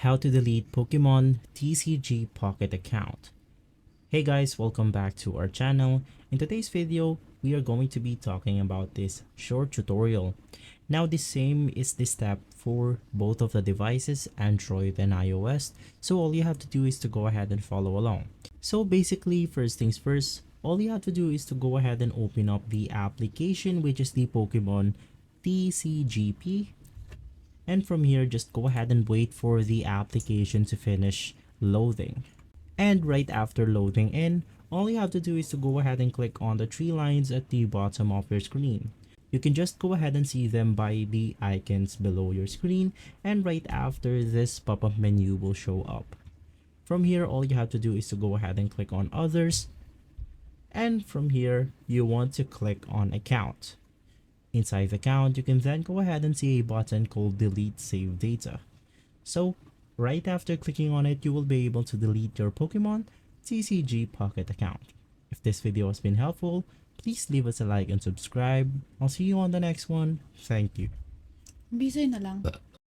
how to delete Pokemon TCG Pocket account. Hey guys, welcome back to our channel. In today's video, we are going to be talking about this short tutorial. Now the same is the step for both of the devices, Android and iOS. So all you have to do is to go ahead and follow along. So basically, first things first, all you have to do is to go ahead and open up the application, which is the Pokemon TCGP. And from here, just go ahead and wait for the application to finish loading. And right after loading in, all you have to do is to go ahead and click on the three lines at the bottom of your screen. You can just go ahead and see them by the icons below your screen, and right after this pop-up menu will show up. From here, all you have to do is to go ahead and click on others, and from here you want to click on account. Inside the account, you can then go ahead and see a button called delete save data. So right after clicking on it, you will be able to delete your Pokemon TCG Pocket account. If this video has been helpful, please leave us a like and subscribe. I'll see you on the next one. Thank you. Bisay na lang.